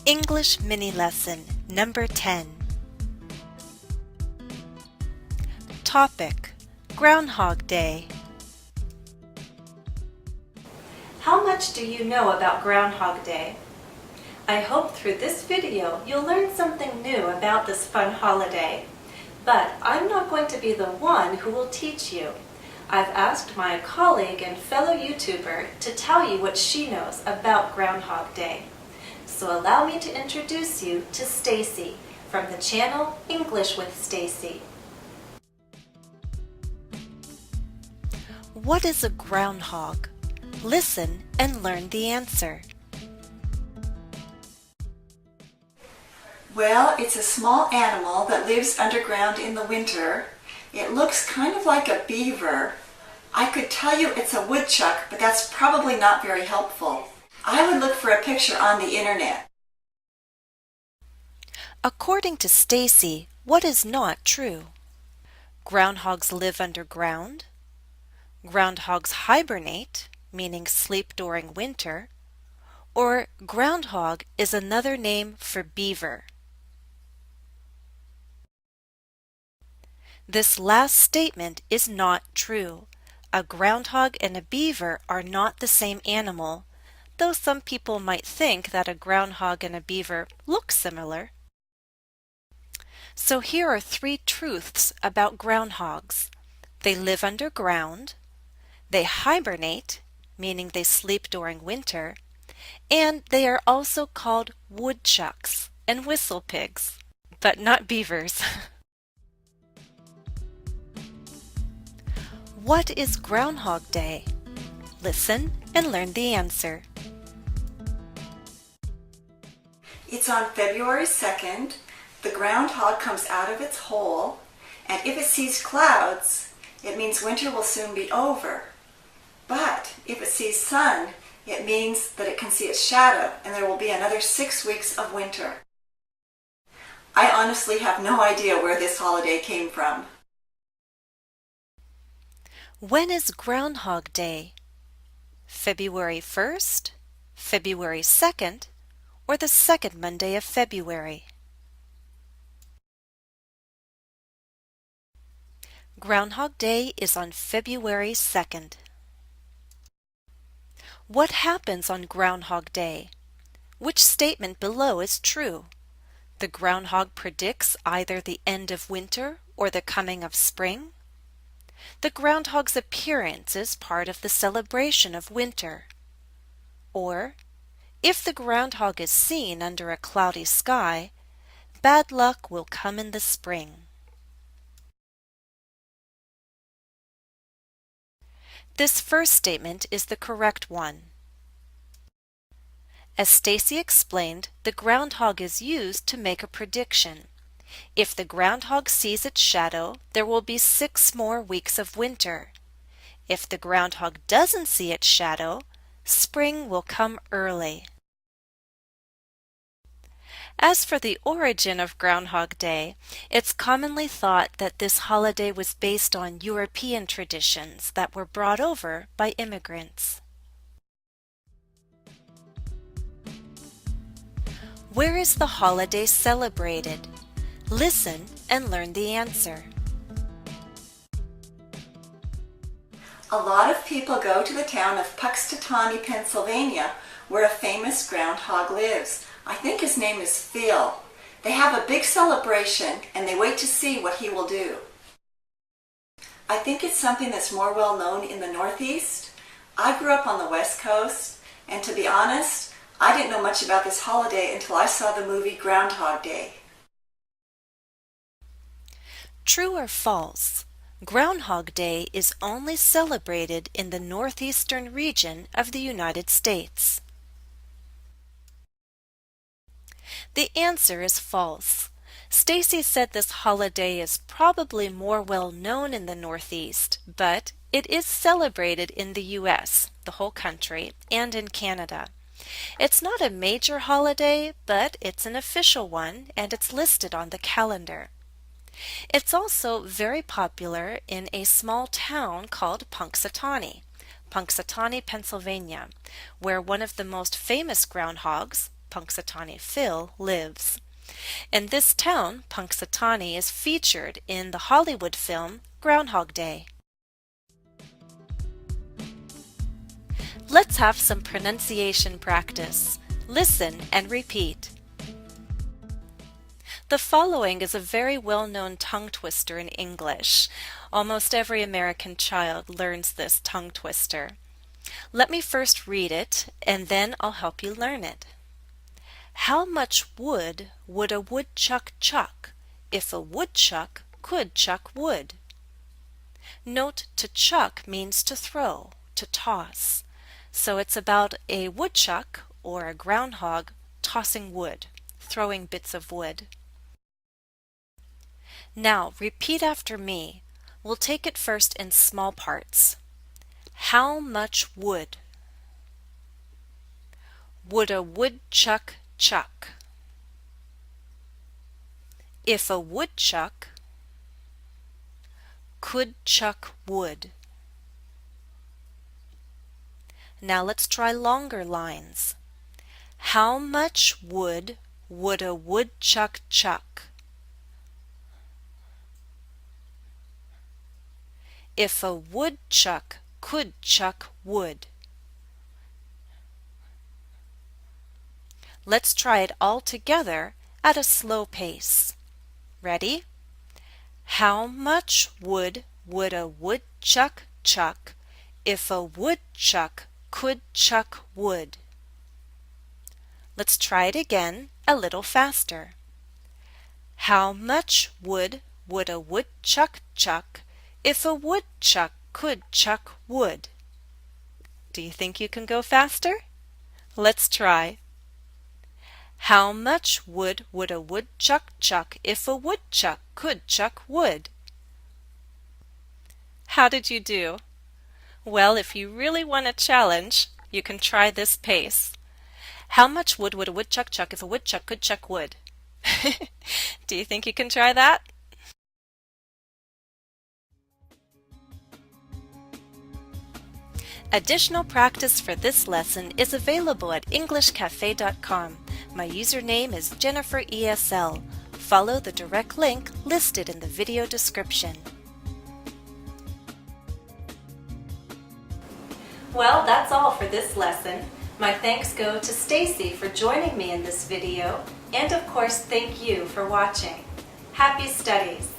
English Mini Lesson Number 10. Topic: Groundhog Day. How much do you know about Groundhog Day? I hope through this video you'll learn something new about this fun holiday. But I'm not going to be the one who will teach you. I've asked my colleague and fellow YouTuber to tell you what she knows about Groundhog Day. So allow me to introduce you to Stacy from the channel English with Stacy. What is a groundhog? Listen and learn the answer. Well, it's a small animal that lives underground in the winter. It looks kind of like a beaver. I could tell you it's a woodchuck, but that's probably not very helpful. I would look for a picture on the internet. According to Stacy, what is not true? Groundhogs live underground. Groundhogs hibernate, meaning sleep during winter. Or groundhog is another name for beaver. This last statement is not true. A groundhog and a beaver are not the same animal, though some people might think that a groundhog and a beaver look similar. So here are 3 truths about groundhogs. They live underground, they hibernate, meaning they sleep during winter, and they are also called woodchucks and whistle pigs, but not beavers. What is Groundhog Day? Listen and learn the answer. It's on February 2nd. The groundhog comes out of its hole, and if it sees clouds, it means winter will soon be over. But if it sees sun, it means that it can see its shadow, and there will be another 6 weeks of winter. I honestly have no idea where this holiday came from. When is Groundhog Day? February 1st, February 2nd, or the second Monday of February? Groundhog Day is on February 2nd. What happens on Groundhog Day? Which statement below is true? The groundhog predicts either the end of winter or the coming of spring. The groundhog's appearance is part of the celebration of winter. Or, if the groundhog is seen under a cloudy sky, bad luck will come in the spring. This first statement is the correct one. As Stacy explained, the groundhog is used to make a prediction. If the groundhog sees its shadow, there will be 6 more weeks of winter. If the groundhog doesn't see its shadow, spring will come early. As for the origin of Groundhog Day, it's commonly thought that this holiday was based on European traditions that were brought over by immigrants. Where is the holiday celebrated? Listen and learn the answer. A lot of people go to the town of Puxtatawny, Pennsylvania, where a famous groundhog lives. I think his name is Phil. They have a big celebration and they wait to see what he will do. I think it's something that's more well known in the Northeast. I grew up on the West Coast, and to be honest, I didn't know much about this holiday until I saw the movie Groundhog Day. True or false? Groundhog Day is only celebrated in the northeastern region of the United States. The answer is false. Stacy said this holiday is probably more well known in the Northeast, but it is celebrated in the U.S., the whole country, and in Canada. It's not a major holiday, but it's an official one, and it's listed on the calendar. It's also very popular in a small town called Punxsutawney, Pennsylvania, where one of the most famous groundhogs, Punxsutawney Phil lives. In this town, Punxsutawney is featured in the Hollywood film Groundhog Day. Let's have some pronunciation practice. Listen and repeat. The following is a very well-known tongue twister in English. Almost every American child learns this tongue twister. Let me first read it, and then I'll help you learn it. How much wood would a woodchuck chuck if a woodchuck could chuck wood? Note to chuck means to throw, to toss. So it's about a woodchuck or a groundhog tossing wood, throwing bits of wood. Now repeat after me. We'll take it first in small parts. How much wood would a woodchuck chuck if a woodchuck could chuck wood? Now let's try longer lines. How much wood would a woodchuck chuck if a woodchuck could chuck wood? Let's try it all together at a slow pace. Ready? How much wood would a woodchuck chuck if a woodchuck could chuck wood? Let's try it again a little faster. How much wood would a woodchuck chuck if a woodchuck could chuck wood? Do you think you can go faster? Let's try. How much wood would a woodchuck chuck if a woodchuck could chuck wood? How did you do? Well, if you really want a challenge, you can try this pace. How much wood would a woodchuck chuck if a woodchuck could chuck wood? Do you think you can try that? Additional practice for this lesson is available at EnglishCafe.com. My username is JenniferESL. Follow the direct link listed in the video description. Well, that's all for this lesson. My thanks go to Stacy for joining me in this video, and of course thank you for watching. Happy studies!